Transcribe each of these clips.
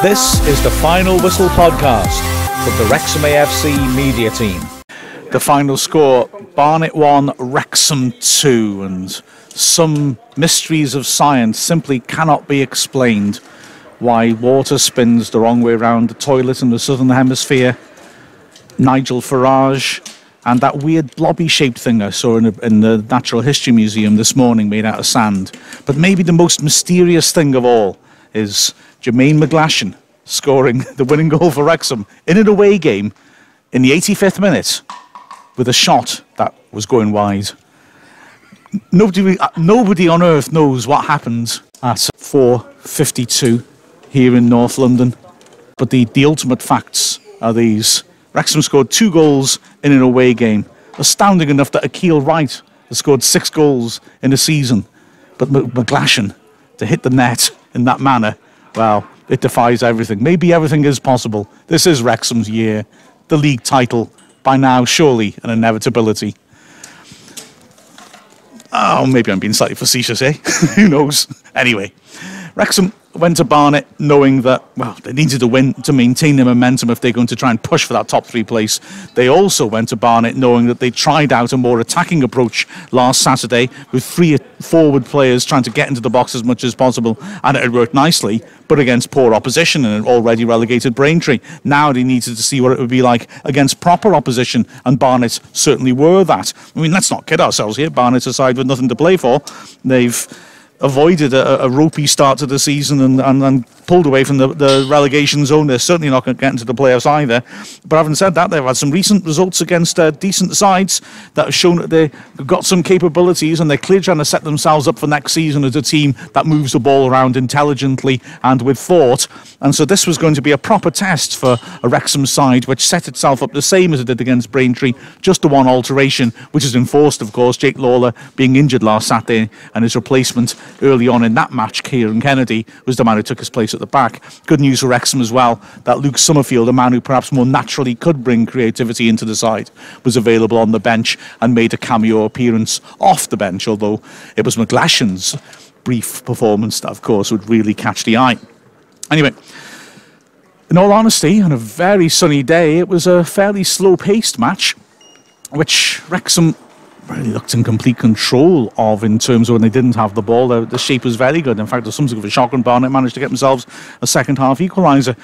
This is the Final Whistle podcast from the Wrexham AFC media team. The final score, Barnet 1, Wrexham 2, and some mysteries of science simply cannot be explained. Why water spins the wrong way around the toilet in the southern hemisphere, Nigel Farage, and that weird blobby-shaped thing I saw in the Natural History Museum this morning made out of sand. But maybe the most mysterious thing of all is Jermaine McGlashan scoring the winning goal for Wrexham in an away game in the 85th minute with a shot that was going wide. Nobody on earth knows what happened at 4:52 here in North London, but the ultimate facts are these. Wrexham scored 2 goals in an away game. Astounding enough that Akil Wright has scored 6 goals in a season. But McGlashan, to hit the net in that manner, well, it defies everything. Maybe everything is possible. This is Wrexham's year. The league title, by now, surely an inevitability. Oh, maybe I'm being slightly facetious, eh? Who knows? Anyway, Wrexham went to Barnet knowing that, well, they needed to win to maintain their momentum if they're going to try and push for that top 3 place. They also went to Barnet knowing that they tried out a more attacking approach last Saturday with 3 forward players trying to get into the box as much as possible, and it had worked nicely, but against poor opposition and an already relegated Braintree. Now they needed to see what it would be like against proper opposition, and Barnet certainly were that. I mean, let's not kid ourselves here. Barnet's a side with nothing to play for. They've avoided a ropey start to the season and pulled away from the relegation zone. They're certainly not going to get into the playoffs either. But having said that, they've had some recent results against decent sides that have shown that they've got some capabilities, and they're clearly trying to set themselves up for next season as a team that moves the ball around intelligently and with thought. And so this was going to be a proper test for a Wrexham side which set itself up the same as it did against Braintree, just the one alteration, which is enforced, of course, Jake Lawler being injured last Saturday, and his replacement early on in that match, Kieran Kennedy, was the man who took his place at the back. Good news for Wrexham as well, that Luke Summerfield, a man who perhaps more naturally could bring creativity into the side, was available on the bench and made a cameo appearance off the bench, although it was McGlashan's brief performance that, of course, would really catch the eye. Anyway, in all honesty, on a very sunny day, it was a fairly slow-paced match, which Wrexham really looked in complete control of in terms of when they didn't have the ball. The shape was very good. In fact, there's something of a shock when Barnet managed to get themselves a second-half equaliser.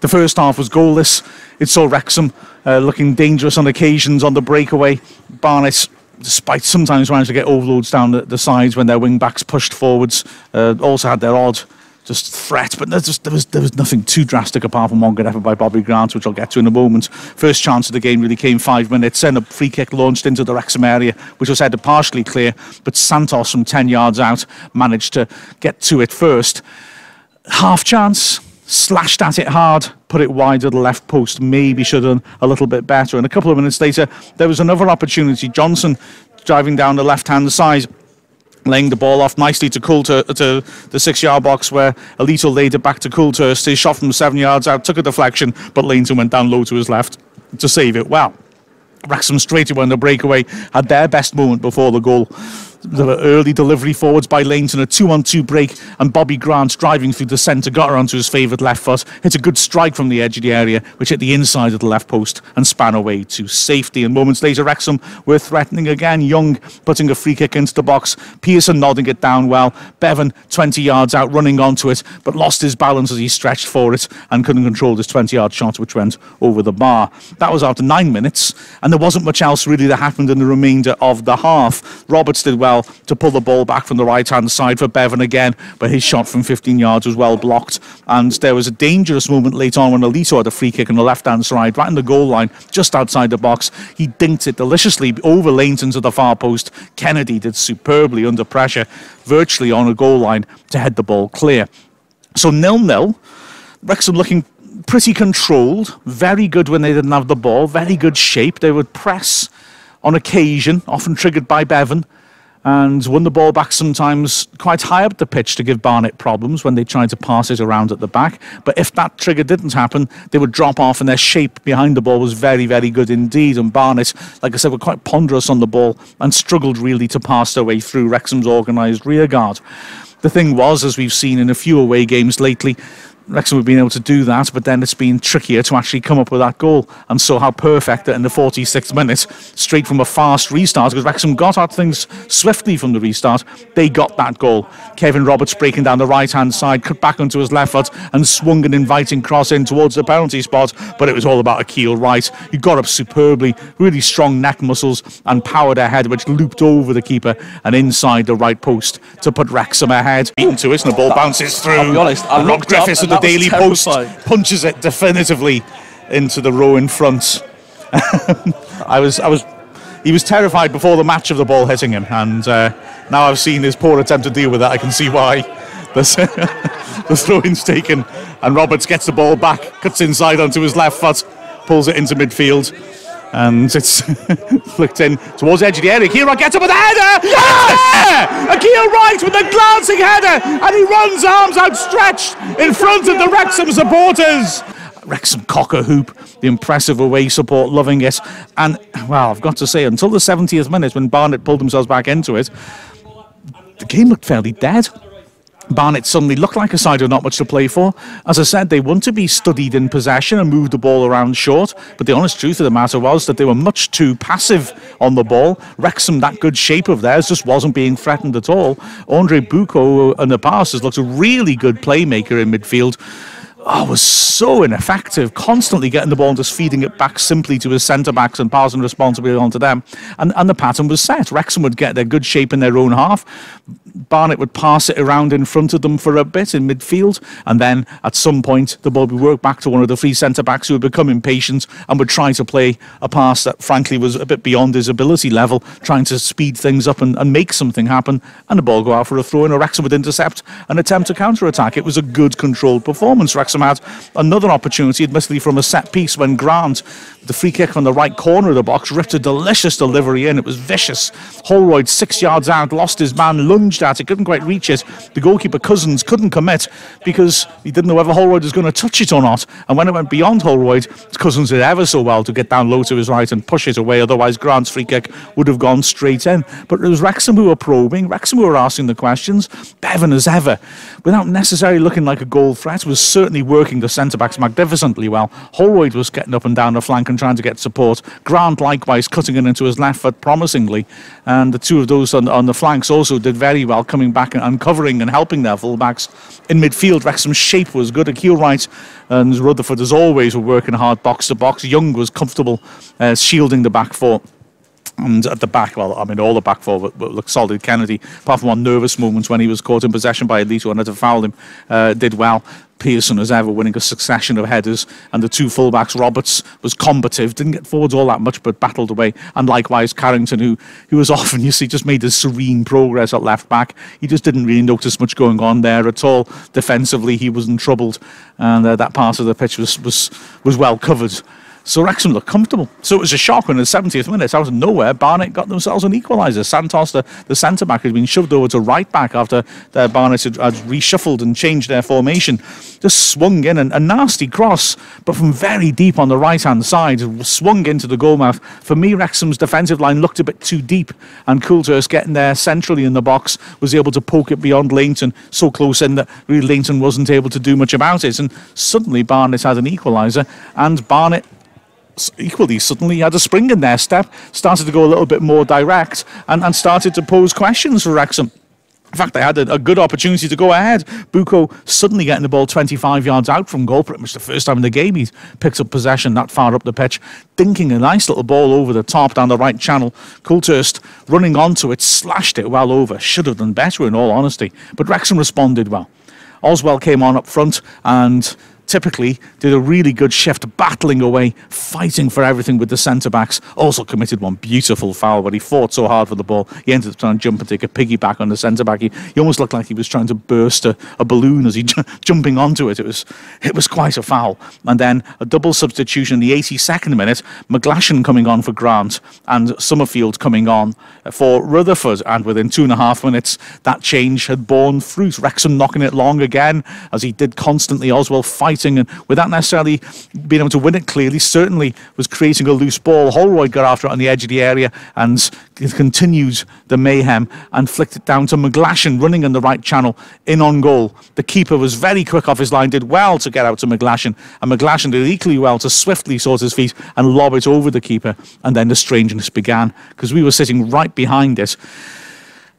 The first half was goalless. It saw Wrexham looking dangerous on occasions on the breakaway. Barnet, despite sometimes managing to get overloads down the sides when their wing-backs pushed forwards, also had their odd just threat, but there was nothing too drastic apart from one good effort by Bobby Grant, which I'll get to in a moment. First chance of the game really came 5 minutes, then a free kick launched into the Wrexham area, which was headed partially clear, but Santos from 10 yards out managed to get to it first. Half chance, slashed at it hard, put it wide of the left post, maybe should have done a little bit better. And a couple of minutes later, there was another opportunity. Johnson driving down the left-hand side, laying the ball off nicely to Coulter, to the 6-yard box, where Alito laid it back to Coulthurst. His shot from 7 yards out took a deflection, but Laneton went down low to his left to save it well. Wrexham straight away on the breakaway had their best moment before the goal. The early delivery forwards by Laneton, a 2-on-2 break, and Bobby Grant driving through the centre, got her onto his favourite left foot, hit a good strike from the edge of the area, which hit the inside of the left post and span away to safety. And moments later, Wrexham were threatening again. Young putting a free kick into the box, Pearson nodding it down well, Bevan 20 yards out running onto it, but lost his balance as he stretched for it and couldn't control his 20-yard shot, which went over the bar. That was after 9 minutes, and there wasn't much else really that happened in the remainder of the half. Roberts did well to pull the ball back from the right-hand side for Bevan again, but his shot from 15 yards was well blocked. And there was a dangerous moment late on when Alito had a free kick on the left-hand side, right in the goal line, just outside the box. He dinked it deliciously over Laneton to the far post. Kennedy did superbly under pressure, virtually on a goal line, to head the ball clear. So 0-0. Wrexham looking pretty controlled, very good when they didn't have the ball, very good shape. They would press on occasion, often triggered by Bevan, and won the ball back sometimes quite high up the pitch to give Barnet problems when they tried to pass it around at the back. But if that trigger didn't happen, they would drop off, and their shape behind the ball was very, very good indeed. And Barnet, like I said, were quite ponderous on the ball and struggled really to pass their way through Wrexham's organised rearguard. The thing was, as we've seen in a few away games lately, Wrexham have been able to do that, but then it's been trickier to actually come up with that goal. And so how perfect that in the 46th minute, straight from a fast restart, because Wrexham got at things swiftly from the restart, they got that goal. Kevin Roberts breaking down the right-hand side, cut back onto his left foot and swung an inviting cross in towards the penalty spot, but it was all about a keel right. He got up superbly, really strong neck muscles and powered ahead, which looped over the keeper and inside the right post to put Wrexham ahead. Beaten to it and the ball bounces through. I'll be honest, I Rob Griffiths of the Daily Post punches it definitively into the row in front. He was terrified before the match of the ball hitting him, and now I've seen his poor attempt to deal with that. I can see why the throw-in's taken, and Roberts gets the ball back, cuts inside onto his left foot, pulls it into midfield, and it's flicked in towards the edge of the area. Keel gets up with a header! Yeah! A Keel right with a glancing header, and he runs arms outstretched in front of the Wrexham supporters. Wrexham cock a hoop, the impressive away support loving it, and well, I've got to say, until the 70th minute when Barnet pulled themselves back into it, the game looked fairly dead. Barnet suddenly looked like a side with not much to play for. As I said, they want to be studied in possession and move the ball around short, but the honest truth of the matter was that they were much too passive on the ball. Wrexham, that good shape of theirs, just wasn't being threatened at all. Andre Bucco in the past has looked a really good playmaker in midfield. Was so ineffective, constantly getting the ball and just feeding it back simply to his centre-backs and passing responsibility onto them. And the pattern was set. Wrexham would get their good shape in their own half. Barnet would pass it around in front of them for a bit in midfield, and then at some point the ball would work back to one of the three centre-backs who would become impatient and would try to play a pass that frankly was a bit beyond his ability level, trying to speed things up and make something happen, and the ball go out for a throw-in, or Wrexham would intercept and attempt to counter-attack. It was a good controlled performance. Wrexham had another opportunity, admittedly from a set piece, when Grant, the free kick from the right corner of the box, ripped a delicious delivery in. It was vicious. Holroyd 6 yards out, lost his man, lunged at it, couldn't quite reach it. The goalkeeper Cousins couldn't commit because he didn't know whether Holroyd was going to touch it or not, and when it went beyond Holroyd, Cousins did ever so well to get down low to his right and push it away, otherwise Grant's free kick would have gone straight in. But it was Wrexham who were probing, Wrexham who were asking the questions. Bevan, as ever, without necessarily looking like a goal threat, was certainly working the centre-backs magnificently well. Holroyd was getting up and down the flank and trying to get support. Grant likewise cutting it into his left foot promisingly, and the two of those on the flanks also did very well, coming back and covering and helping their full-backs. In midfield, Wrexham's shape was good. Akeel Wright and Rutherford, as always, were working hard box to box. Young was comfortable shielding the back four. And at the back, well, I mean, all the back four looked solid. Kennedy, apart from one nervous moment when he was caught in possession by Elite, who wanted to foul him, did well. Pearson, as ever, winning a succession of headers, and the two fullbacks, Roberts was combative, didn't get forwards all that much, but battled away, and likewise Carrington, who was often, you see, just made this serene progress at left back. He just didn't really notice much going on there at all. Defensively, he wasn't troubled, and that part of the pitch was well covered. So Wrexham looked comfortable. So it was a shock when in the 70th minute, out of nowhere, Barnet got themselves an equaliser. Santos, the centre-back, had been shoved over to right-back after Barnet had reshuffled and changed their formation. Just swung in, a nasty cross, but from very deep on the right-hand side, swung into the goalmouth. For me, Wrexham's defensive line looked a bit too deep, and Coulthurst, getting there centrally in the box, was able to poke it beyond Leighton, so close in that really Leighton wasn't able to do much about it. And suddenly Barnet had an equaliser, and Barnet equally suddenly had a spring in their step, started to go a little bit more direct, and started to pose questions for Wrexham. In fact, they had a good opportunity to go ahead. Bucco suddenly getting the ball 25 yards out from goal, pretty much the first time in the game he's picked up possession that far up the pitch, dinking a nice little ball over the top down the right channel. Coulthurst running onto it, slashed it well over. Should have done better, in all honesty, but Wrexham responded well. Oswell came on up front and typically did a really good shift, battling away, fighting for everything with the centre-backs. Also committed one beautiful foul, but he fought so hard for the ball, he ended up trying to jump and take a piggyback on the centre-back. He almost looked like he was trying to burst a balloon as he jumping onto it. It was quite a foul. And then a double substitution in the 82nd minute, McGlashan coming on for Grant and Summerfield coming on for Rutherford. And within 2.5 minutes, that change had borne fruit. Wrexham knocking it long again, as he did constantly. Oswell fighting creating, and without necessarily being able to win it clearly, certainly was creating a loose ball. Holroyd got after it on the edge of the area and continued the mayhem and flicked it down to McGlashan, running in the right channel, in on goal. The keeper was very quick off his line, did well to get out to McGlashan, and McGlashan did equally well to swiftly sort his feet and lob it over the keeper. And then the strangeness began, because we were sitting right behind it.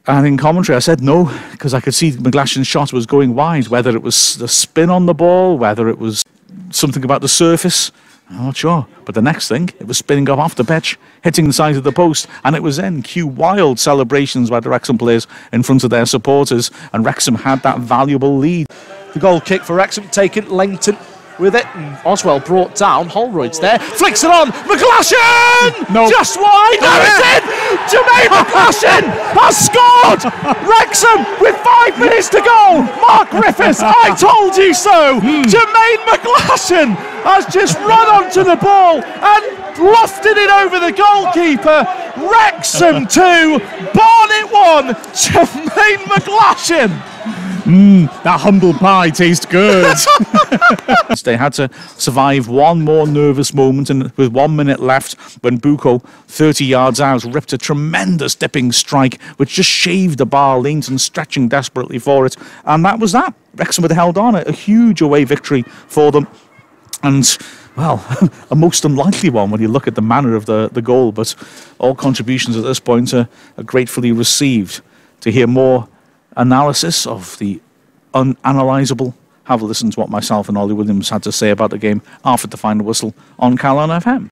And in commentary, I said no, because I could see McGlashan's shot was going wide, whether it was the spin on the ball, whether it was something about the surface, I'm not sure. But the next thing, it was spinning up off the pitch, hitting the side of the post, and it was in. Cue wild celebrations by the Wrexham players in front of their supporters, and Wrexham had that valuable lead. The goal kick for Wrexham taken, Langton with it, and Oswell brought down. Holroyd's there, flicks it on, McGlashan! No. Just wide, there it's in! Jermaine McGlashan has scored! Wrexham with 5 minutes to go! Mark Griffiths, I told you so! Jermaine McGlashan has just run onto the ball and lofted it over the goalkeeper. Wrexham 2, Barnet 1, Jermaine McGlashan! That humble pie tastes good. They had to survive one more nervous moment, and with 1 minute left, when Buko, 30 yards out, ripped a tremendous dipping strike, which just shaved the bar. Lainton stretching desperately for it, and that was that. Wrexham had held on, a huge away victory for them, and well, a most unlikely one when you look at the manner of the goal, but all contributions at this point are gratefully received. To hear more analysis of the unanalysable, have a listen to what myself and Ollie Williams had to say about the game after the final whistle on Calon FM.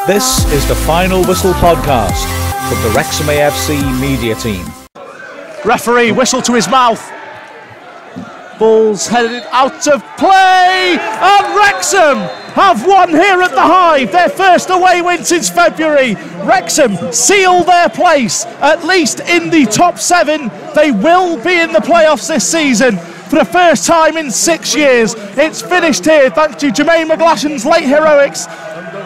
This is the Final Whistle podcast from the Wrexham AFC media team. Referee, whistle to his mouth. Ball's headed out of play, and Wrexham have won here at the Hive, their first away win since February. Wrexham seal their place, at least in the top 7. They will be in the playoffs this season for the first time in 6 years. It's finished here thanks to Jermaine McGlashan's late heroics.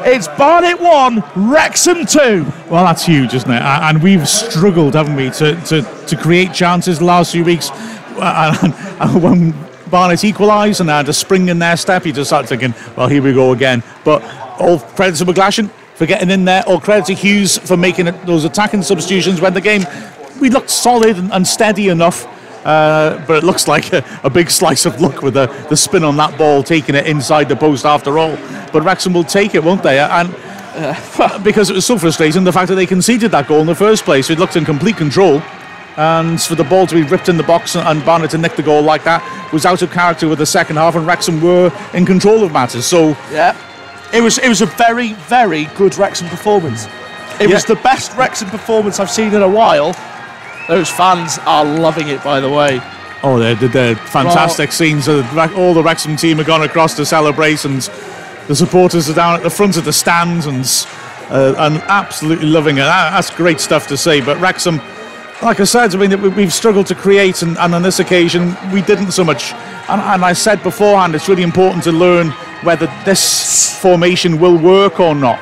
It's Barnet 1, Wrexham 2. Well, that's huge, isn't it? And we've struggled, haven't we, to create chances the last few weeks. And when Barnet equalised and had a spring in their step, you just start thinking, well, here we go again. But all credit to McGlashan for getting in there, all credit to Hughes for making those attacking substitutions when the game, we looked solid and steady enough. But it looks like a big slice of luck with the spin on that ball, taking it inside the post after all. But Wrexham will take it, won't they? And because it was so frustrating, the fact that they conceded that goal in the first place. It looked in complete control. And for the ball to be ripped in the box and Barnet to nick the goal like that was out of character with the second half, and Wrexham were in control of matters. So yeah, it was a very, very good Wrexham performance. It was the best Wrexham performance I've seen in a while. Those fans are loving it, by the way. Oh, they're fantastic scenes. All the Wrexham team have gone across to celebrate, and the supporters are down at the front of the stands and absolutely loving it. That's great stuff to say. But Wrexham, like I said, I mean, we've struggled to create, and on this occasion we didn't so much. And I said beforehand, it's really important to learn whether this formation will work or not.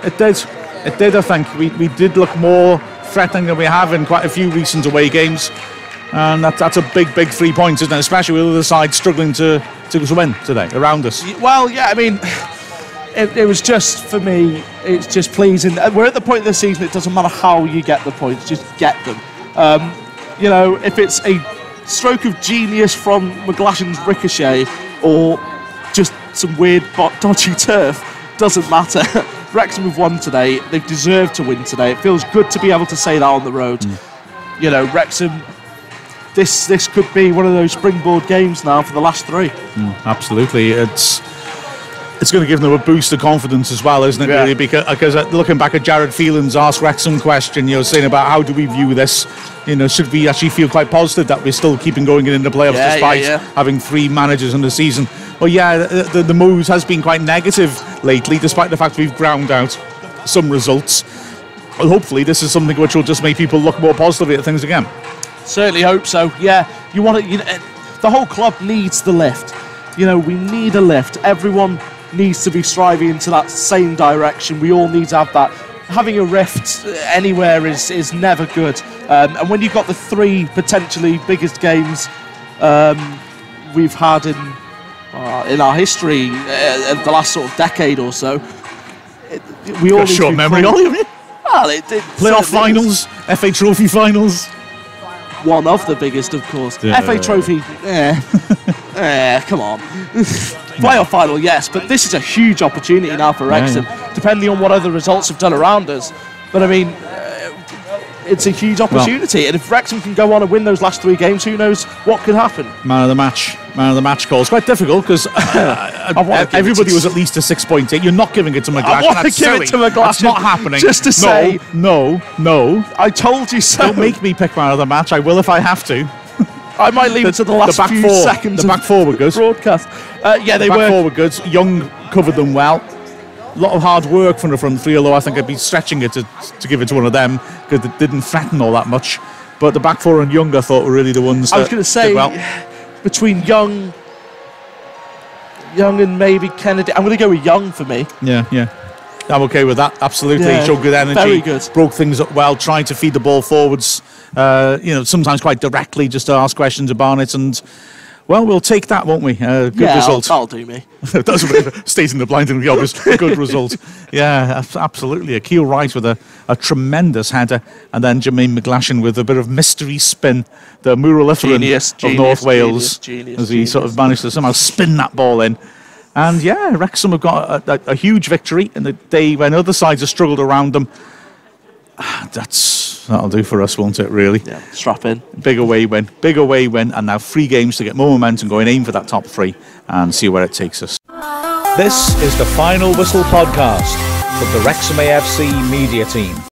It did. I think we did look more threatening than we have in quite a few recent away games, and that's a big 3 points, isn't it? Especially with the other side struggling to win today around us. Well, yeah, I mean, it was just, for me, it's just pleasing. We're at the point of the season, it doesn't matter how you get the points, just get them. You know, if it's a stroke of genius from McGlashan's ricochet or just some weird dodgy turf, doesn't matter. Wrexham have won today. They've deserved to win today. It feels good to be able to say that on the road. You know, Wrexham, this could be one of those springboard games now for the last 3. Absolutely. It's going to give them a boost of confidence as well, isn't it? Yeah. Really, because looking back at Jared Phelan's Ask Wrexham question, you know, saying about how do we view this, you know, should we actually feel quite positive that we're still keeping going in the playoffs despite having 3 managers in the season? Well, yeah, the mood has been quite negative lately, despite the fact we've ground out some results. Well, hopefully this is something which will just make people look more positively at things again. Certainly hope so. Yeah, you want to. You know, the whole club needs the lift. You know, we need a lift. Everyone needs to be striving into that same direction. We all need to have that. Having a rift anywhere is never good. And when you've got the 3 potentially biggest games we've had in in our history, the last sort of decade or so, we all Got short memory, Ollie, have you? Well, Playoff finals, FA Trophy finals. One of the biggest, of course. Yeah. FA Trophy, come on. Playoff final, yes, but this is a huge opportunity now for Wrexham, depending on what other results have done around us. But I mean, it's a huge opportunity, and if Wrexham can go on and win those last 3 games, who knows what could happen? Man of the match call. It's quite difficult because everybody was at least a 6.8. You're not giving it to McGlashan. I want to give it to McGlashan. That's not happening. Just to say, no. I told you so. Don't make me pick man of the match. I will if I have to. I might leave it to the last few seconds. The back four were good. Broadcast. They were. were. Back four were good. Young covered them well. A lot of hard work from the front three, although I think I'd be stretching it to give it to one of them because it didn't threaten all that much. But the back four and Young, I thought, were really the ones that I was going to say, between Young and maybe Kennedy, I'm going to go with Young for me. Yeah. I'm okay with that, absolutely. Yeah, He showed good energy, very good. Broke things up well, tried to feed the ball forwards, sometimes quite directly, just to ask questions of Barnet, and, well, we'll take that, won't we? Good result. That'll do me. That's stating the blindingly obvious. Good result. Yeah, absolutely. Akil Wright with a tremendous header, and then Jermaine McGlashan with a bit of mystery spin, the Muralitharan of North Wales, as he sort of managed to somehow spin that ball in. And yeah, Wrexham have got a huge victory in the day when other sides have struggled around them. That'll do for us, won't it, really? Yeah, strap in. Big away win, and now 3 games to get more momentum going, aim for that top 3 and see where it takes us. This is the Final Whistle podcast from the Wrexham AFC media team.